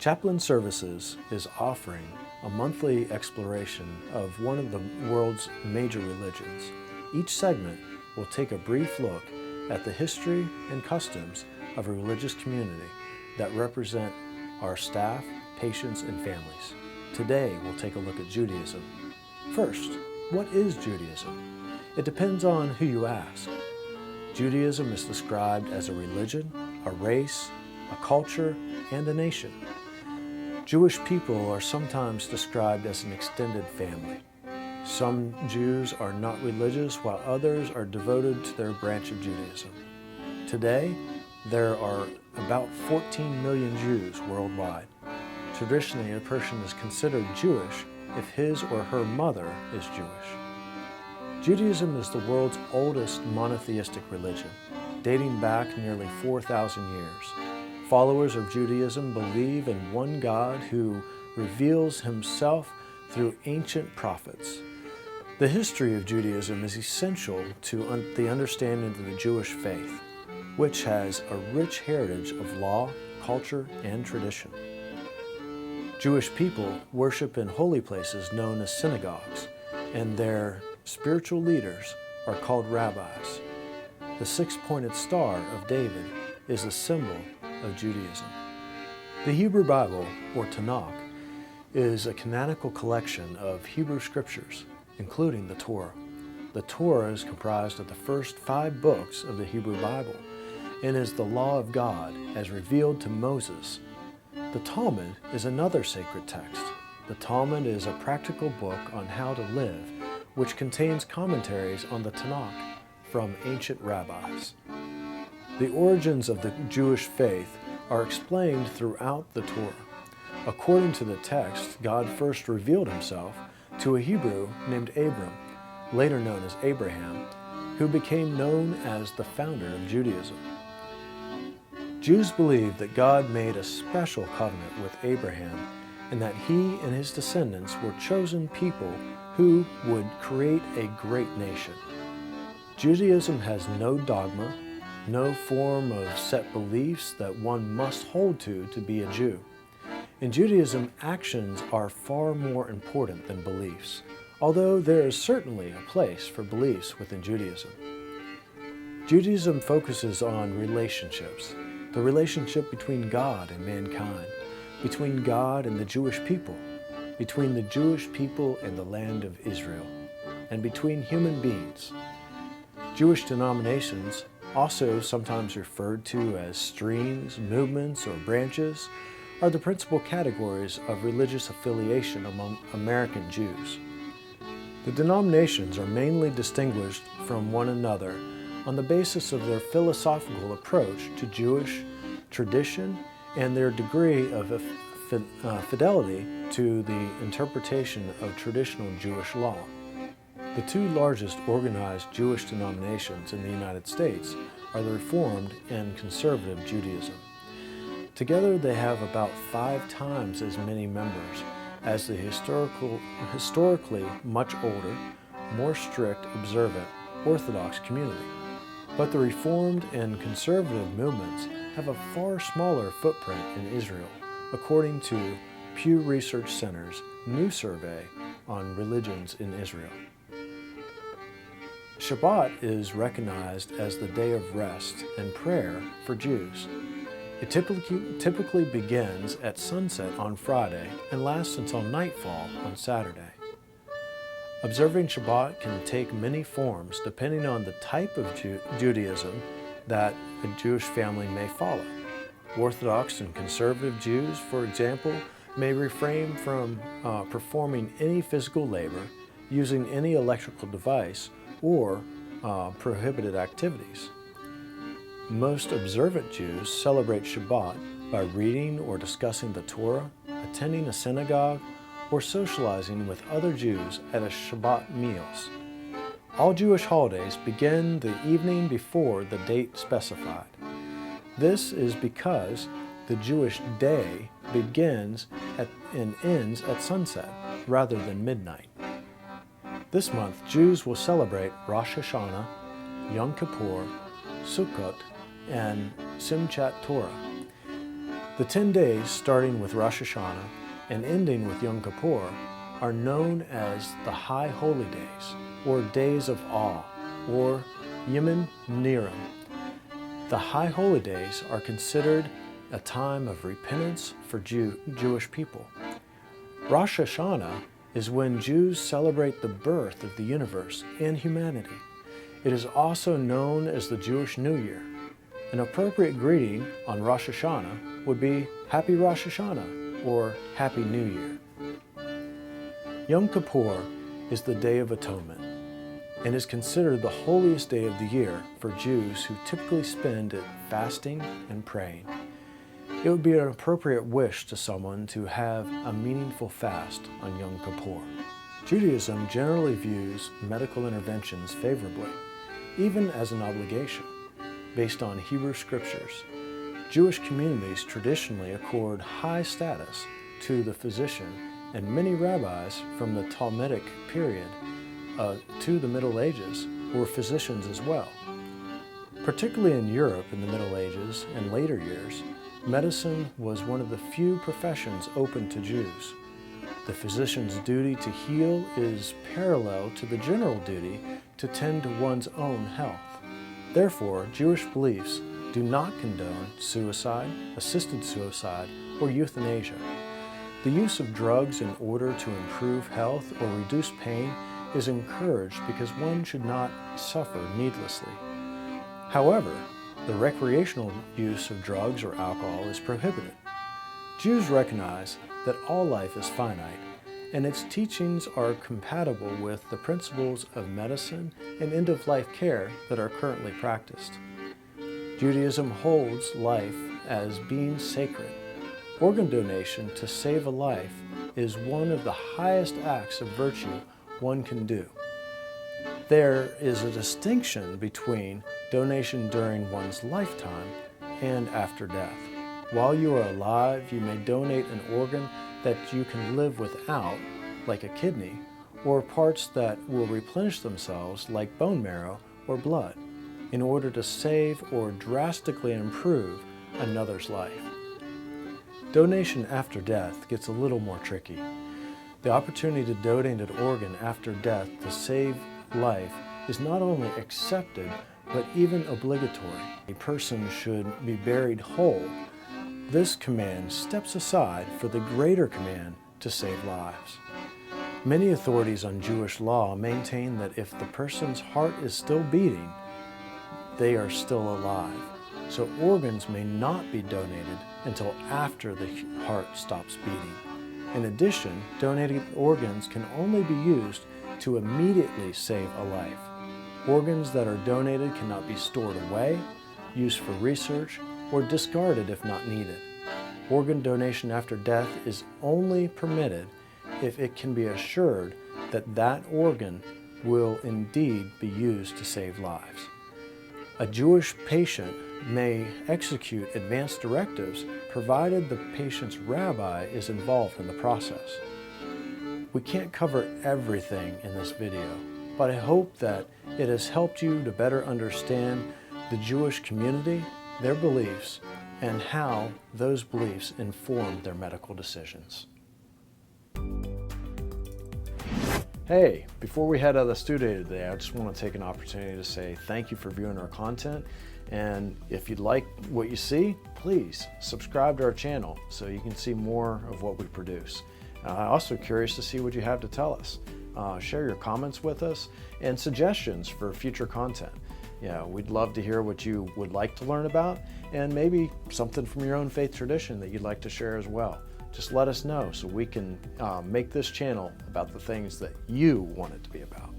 Chaplain Services is offering a monthly exploration of one of the world's major religions. Each segment will take a brief look at the history and customs of a religious community that represent our staff, patients, and families. Today, we'll take a look at Judaism. First, what is Judaism? It depends on who you ask. Judaism is described as a religion, a race, a culture, and a nation. Jewish people are sometimes described as an extended family. Some Jews are not religious, while others are devoted to their branch of Judaism. Today, there are about 14 million Jews worldwide. Traditionally, a person is considered Jewish if his or her mother is Jewish. Judaism is the world's oldest monotheistic religion, dating back nearly 4,000 years. Followers of Judaism believe in one God who reveals himself through ancient prophets. The history of Judaism is essential to the understanding of the Jewish faith, which has a rich heritage of law, culture, and tradition. Jewish people worship in holy places known as synagogues, and their spiritual leaders are called rabbis. The six-pointed star of David is a symbol of Judaism. The Hebrew Bible, or Tanakh, is a canonical collection of Hebrew scriptures, including the Torah. The Torah is comprised of the first 5 books of the Hebrew Bible and is the law of God as revealed to Moses. The Talmud is another sacred text. The Talmud is a practical book on how to live, which contains commentaries on the Tanakh from ancient rabbis. The origins of the Jewish faith are explained throughout the Torah. According to the text, God first revealed himself to a Hebrew named Abram, later known as Abraham, who became known as the founder of Judaism. Jews believe that God made a special covenant with Abraham and that he and his descendants were chosen people who would create a great nation. Judaism has no dogma, no form of set beliefs that one must hold to be a Jew. In Judaism, actions are far more important than beliefs, although there is certainly a place for beliefs within Judaism. Judaism focuses on relationships, the relationship between God and mankind, between God and the Jewish people, between the Jewish people and the land of Israel, and between human beings. Jewish denominations, also sometimes referred to as streams, movements, or branches, are the principal categories of religious affiliation among American Jews. The denominations are mainly distinguished from one another on the basis of their philosophical approach to Jewish tradition and their degree of fidelity to the interpretation of traditional Jewish law. The 2 largest organized Jewish denominations in the United States are the Reformed and Conservative Judaism. Together they have about 5 times as many members as the historically much older, more strict, observant Orthodox community. But the Reformed and Conservative movements have a far smaller footprint in Israel, according to Pew Research Center's new survey on religions in Israel. Shabbat is recognized as the day of rest and prayer for Jews. It typically begins at sunset on Friday and lasts until nightfall on Saturday. Observing Shabbat can take many forms depending on the type of Judaism that a Jewish family may follow. Orthodox and conservative Jews, for example, may refrain from performing any physical labor, using any electrical device, or prohibited activities. Most observant Jews celebrate Shabbat by reading or discussing the Torah, attending a synagogue, or socializing with other Jews at a Shabbat meals. All Jewish holidays begin the evening before the date specified. This is because the Jewish day begins and ends at sunset rather than midnight. This month, Jews will celebrate Rosh Hashanah, Yom Kippur, Sukkot, and Simchat Torah. The 10 days, starting with Rosh Hashanah and ending with Yom Kippur, are known as the High Holy Days, or Days of Awe, or Yemin Nirim. The High Holy Days are considered a time of repentance for Jewish people. Rosh Hashanah is when Jews celebrate the birth of the universe and humanity. It is also known as the Jewish New Year. An appropriate greeting on Rosh Hashanah would be Happy Rosh Hashanah or Happy New Year. Yom Kippur is the Day of Atonement and is considered the holiest day of the year for Jews who typically spend it fasting and praying. It would be an appropriate wish to someone to have a meaningful fast on Yom Kippur. Judaism generally views medical interventions favorably, even as an obligation, based on Hebrew scriptures. Jewish communities traditionally accord high status to the physician, and many rabbis from the Talmudic period to the Middle Ages were physicians as well. Particularly in Europe in the Middle Ages and later years, medicine was one of the few professions open to Jews. The physician's duty to heal is parallel to the general duty to tend to one's own health. Therefore, Jewish beliefs do not condone suicide, assisted suicide, or euthanasia. The use of drugs in order to improve health or reduce pain is encouraged because one should not suffer needlessly. However, the recreational use of drugs or alcohol is prohibited. Jews recognize that all life is finite, and its teachings are compatible with the principles of medicine and end-of-life care that are currently practiced. Judaism holds life as being sacred. Organ donation to save a life is one of the highest acts of virtue one can do. There is a distinction between donation during one's lifetime and after death. While you are alive, you may donate an organ that you can live without, like a kidney, or parts that will replenish themselves, like bone marrow or blood, in order to save or drastically improve another's life. Donation after death gets a little more tricky. The opportunity to donate an organ after death to save life is not only accepted, but even obligatory. A person should be buried whole. This command steps aside for the greater command to save lives. Many authorities on Jewish law maintain that if the person's heart is still beating, they are still alive. So organs may not be donated until after the heart stops beating. In addition, donated organs can only be used to immediately save a life. Organs that are donated cannot be stored away, used for research, or discarded if not needed. Organ donation after death is only permitted if it can be assured that that organ will indeed be used to save lives. A Jewish patient may execute advance directives provided the patient's rabbi is involved in the process. We can't cover everything in this video, but I hope that it has helped you to better understand the Jewish community, their beliefs, and how those beliefs inform their medical decisions. Hey, before we head out of the studio today, I just want to take an opportunity to say thank you for viewing our content. And if you like what you see, please subscribe to our channel so you can see more of what we produce. I'm also curious to see what you have to tell us. Share your comments with us and suggestions for future content. Yeah, we'd love to hear what you would like to learn about and maybe something from your own faith tradition that you'd like to share as well. Just let us know so we can make this channel about the things that you want it to be about.